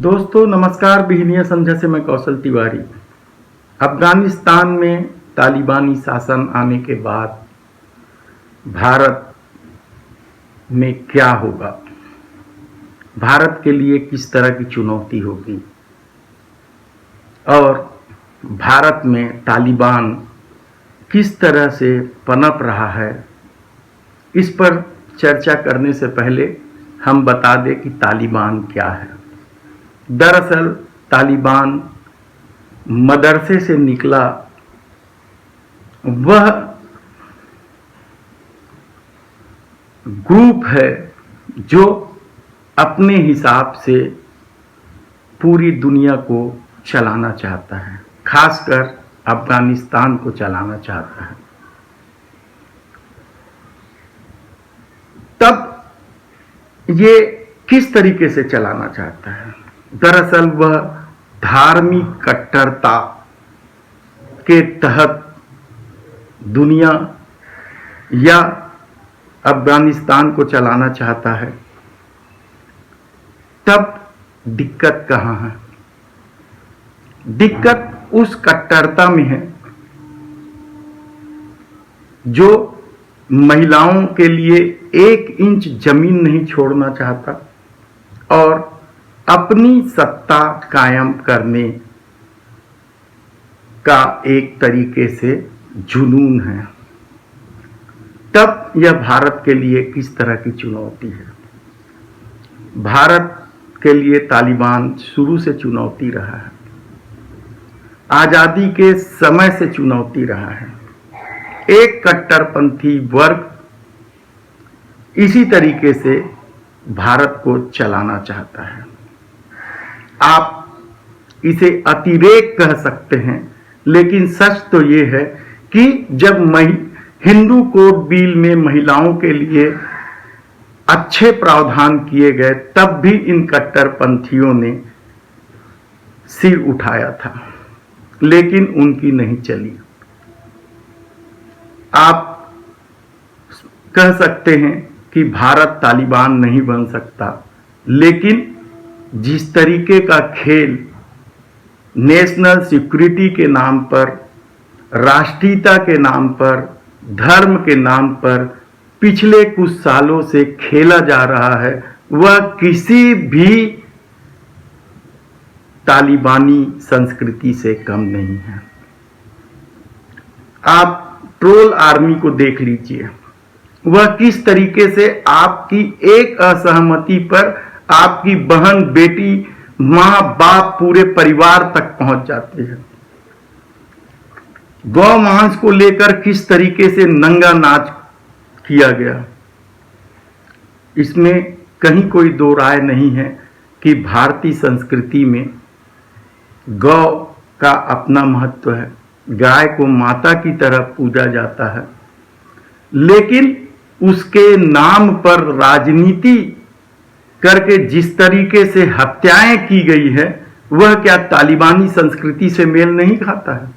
दोस्तों नमस्कार। बिहनिया समझा से मैं कौशल तिवारी। अफगानिस्तान में तालिबानी शासन आने के बाद भारत में क्या होगा, भारत के लिए किस तरह की चुनौती होगी और भारत में तालिबान किस तरह से पनप रहा है, इस पर चर्चा करने से पहले हम बता दें कि तालिबान क्या है। दरअसल तालिबान मदरसे से निकला वह ग्रुप है जो अपने हिसाब से पूरी दुनिया को चलाना चाहता है, खासकर अफगानिस्तान को चलाना चाहता है। तब ये किस तरीके से चलाना चाहता है? दरअसल वह धार्मिक कट्टरता के तहत दुनिया या अफगानिस्तान को चलाना चाहता है। तब दिक्कत कहाँ है? दिक्कत उस कट्टरता में है जो महिलाओं के लिए 1 इंच जमीन नहीं छोड़ना चाहता और अपनी सत्ता कायम करने का एक तरीके से जुनून है। तब यह भारत के लिए किस तरह की चुनौती है? भारत के लिए तालिबान शुरू से चुनौती रहा है, आजादी के समय से चुनौती रहा है। एक कट्टरपंथी वर्ग इसी तरीके से भारत को चलाना चाहता है। आप इसे अतिरेक कह सकते हैं, लेकिन सच तो यह है कि जब हिंदू कोड बिल में महिलाओं के लिए अच्छे प्रावधान किए गए, तब भी इन कट्टरपंथियों ने सिर उठाया था, लेकिन उनकी नहीं चली। आप कह सकते हैं कि भारत तालिबान नहीं बन सकता, लेकिन जिस तरीके का खेल नेशनल सिक्योरिटी के नाम पर, राष्ट्रीयता के नाम पर, धर्म के नाम पर पिछले कुछ सालों से खेला जा रहा है, वह किसी भी तालिबानी संस्कृति से कम नहीं है। आप ट्रोल आर्मी को देख लीजिए, वह किस तरीके से आपकी एक असहमति पर आपकी बहन, बेटी, मां, बाप, पूरे परिवार तक पहुंच जाते हैं। गौ मांस को लेकर किस तरीके से नंगा नाच किया गया, इसमें कहीं कोई दो राय नहीं है कि भारतीय संस्कृति में गौ का अपना महत्व है। गाय को माता की तरह पूजा जाता है, लेकिन उसके नाम पर राजनीति करके जिस तरीके से हत्याएं की गई है, वह क्या तालिबानी संस्कृति से मेल नहीं खाता है?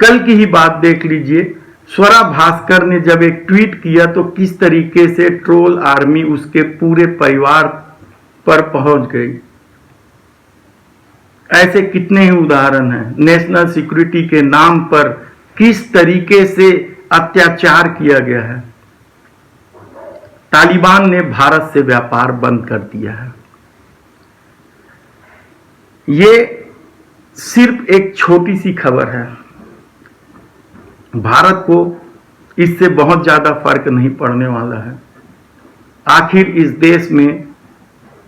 कल की ही बात देख लीजिए, स्वरा भास्कर ने जब एक ट्वीट किया तो किस तरीके से ट्रोल आर्मी उसके पूरे परिवार पर पहुंच गई। ऐसे कितने ही उदाहरण हैं। नेशनल सिक्योरिटी के नाम पर किस तरीके से अत्याचार किया गया है। तालिबान ने भारत से व्यापार बंद कर दिया है। ये सिर्फ एक छोटी सी खबर है, भारत को इससे बहुत ज्यादा फर्क नहीं पड़ने वाला है। आखिर इस देश में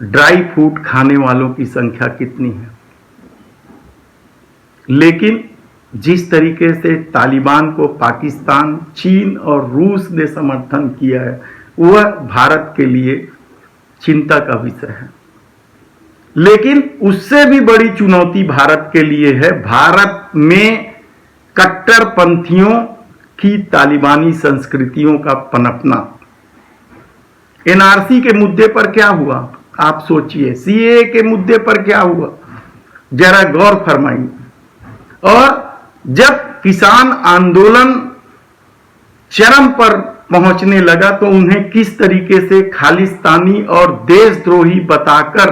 ड्राई फ्रूट खाने वालों की संख्या कितनी है? लेकिन जिस तरीके से तालिबान को पाकिस्तान, चीन और रूस ने समर्थन किया है, वह भारत के लिए चिंता का विषय है। लेकिन उससे भी बड़ी चुनौती भारत के लिए है भारत में कट्टरपंथियों की तालिबानी संस्कृतियों का पनपना। एनआरसी के मुद्दे पर क्या हुआ, आप सोचिए। सीएए के मुद्दे पर क्या हुआ, जरा गौर फरमाइए। और जब किसान आंदोलन चरम पर पहुंचने लगा तो उन्हें किस तरीके से खालिस्तानी और देशद्रोही बताकर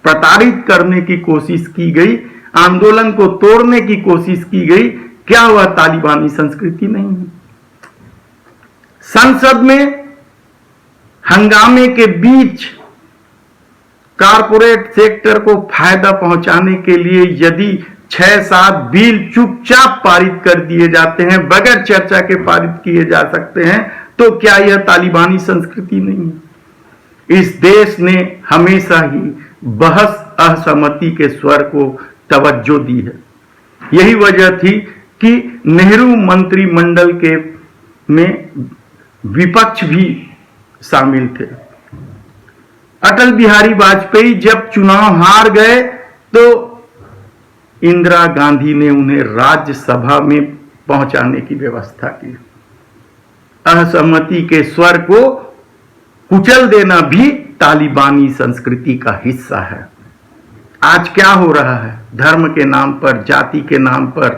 प्रताड़ित करने की कोशिश की गई, आंदोलन को तोड़ने की कोशिश की गई, क्या वह तालिबानी संस्कृति नहीं है? संसद में हंगामे के बीच कारपोरेट सेक्टर को फायदा पहुंचाने के लिए यदि 6-7 बिल चुपचाप पारित कर दिए जाते हैं, बगैर चर्चा के पारित किए जा सकते हैं, तो क्या यह तालिबानी संस्कृति नहीं है? इस देश ने हमेशा ही बहस असहमति के स्वर को तवज्जो दी है। यही वजह थी कि नेहरू मंत्रिमंडल के में विपक्ष भी शामिल थे। अटल बिहारी वाजपेयी जब चुनाव हार गए तो इंदिरा गांधी ने उन्हें राज्यसभा में पहुंचाने की व्यवस्था की। असहमति के स्वर को कुचल देना भी तालिबानी संस्कृति का हिस्सा है। आज क्या हो रहा है? धर्म के नाम पर, जाति के नाम पर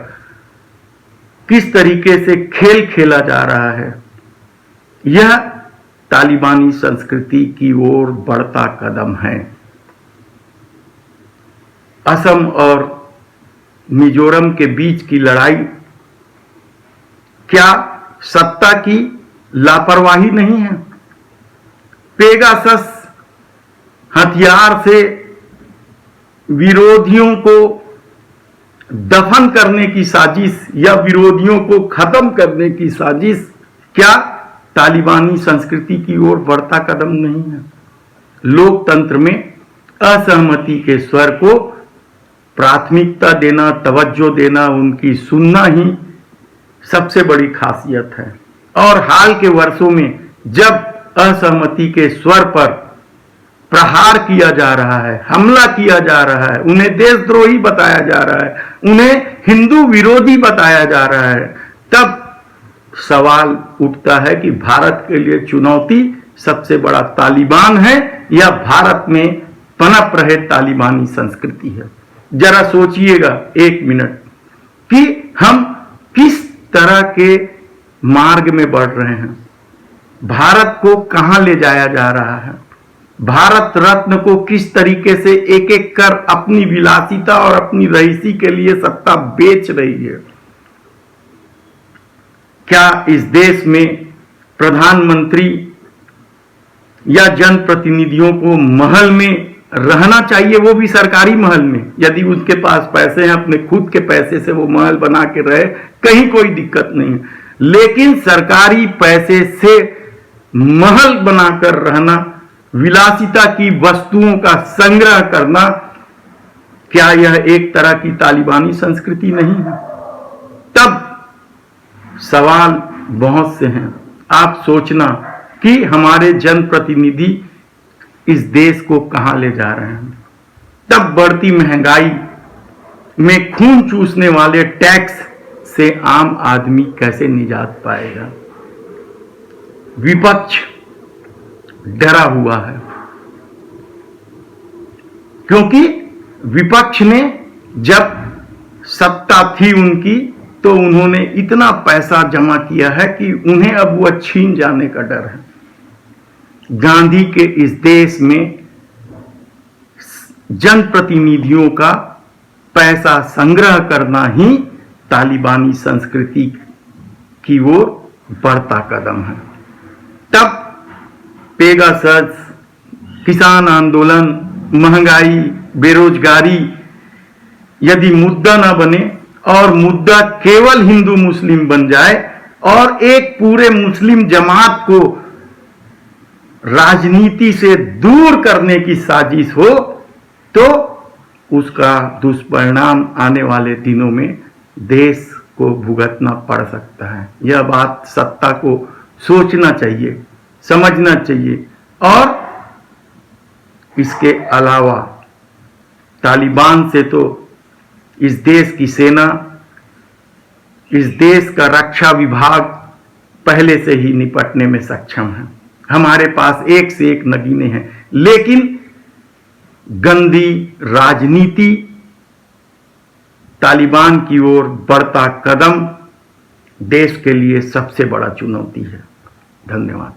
किस तरीके से खेल खेला जा रहा है, यह तालिबानी संस्कृति की ओर बढ़ता कदम है। असम और मिजोरम के बीच की लड़ाई क्या सत्ता की लापरवाही नहीं है? पेगासस हथियार से विरोधियों को दफन करने की साजिश या विरोधियों को खत्म करने की साजिश क्या तालिबानी संस्कृति की ओर बढ़ता कदम नहीं है? लोकतंत्र में असहमति के स्वर को प्राथमिकता देना, तवज्जो देना, उनकी सुनना ही सबसे बड़ी खासियत है। और हाल के वर्षों में जब असहमति के स्वर पर प्रहार किया जा रहा है, हमला किया जा रहा है, उन्हें देशद्रोही बताया जा रहा है, उन्हें हिंदू विरोधी बताया जा रहा है, तब सवाल उठता है कि भारत के लिए चुनौती सबसे बड़ा तालिबान है या भारत में पनप रहे तालिबानी संस्कृति है? जरा सोचिएगा 1 मिनट कि हम किस तरह के मार्ग में बढ़ रहे हैं, भारत को कहां ले जाया जा रहा है, भारत रत्न को किस तरीके से एक एक कर अपनी विलासिता और अपनी रईसी के लिए सत्ता बेच रही है। क्या इस देश में प्रधानमंत्री या जनप्रतिनिधियों को महल में रहना चाहिए, वो भी सरकारी महल में? यदि उनके पास पैसे हैं, अपने खुद के पैसे से वो महल बना के रहे, कहीं कोई दिक्कत नहीं है। लेकिन सरकारी पैसे से महल बनाकर रहना, विलासिता की वस्तुओं का संग्रह करना, क्या यह एक तरह की तालिबानी संस्कृति नहीं है? तब सवाल बहुत से हैं। आप सोचना कि हमारे जनप्रतिनिधि इस देश को कहां ले जा रहे हैं। तब बढ़ती महंगाई में खून चूसने वाले टैक्स से आम आदमी कैसे निजात पाएगा? विपक्ष डरा हुआ है क्योंकि विपक्ष ने जब सत्ता थी उनकी तो उन्होंने इतना पैसा जमा किया है कि उन्हें अब वह छीन जाने का डर है। गांधी के इस देश में जनप्रतिनिधियों का पैसा संग्रह करना ही तालिबानी संस्कृति की ओर बढ़ता कदम है। तब पेगासस, किसान आंदोलन, महंगाई, बेरोजगारी यदि मुद्दा न बने और मुद्दा केवल हिंदू मुस्लिम बन जाए और एक पूरे मुस्लिम जमात को राजनीति से दूर करने की साजिश हो, तो उसका दुष्परिणाम आने वाले दिनों में देश को भुगतना पड़ सकता है। यह बात सत्ता को सोचना चाहिए, समझना चाहिए। और इसके अलावा तालिबान से तो इस देश की सेना, इस देश का रक्षा विभाग पहले से ही निपटने में सक्षम है। हमारे पास एक से एक नगीने हैं, लेकिन गंदी राजनीति, तालिबान की ओर बढ़ता कदम देश के लिए सबसे बड़ा चुनौती है। धन्यवाद।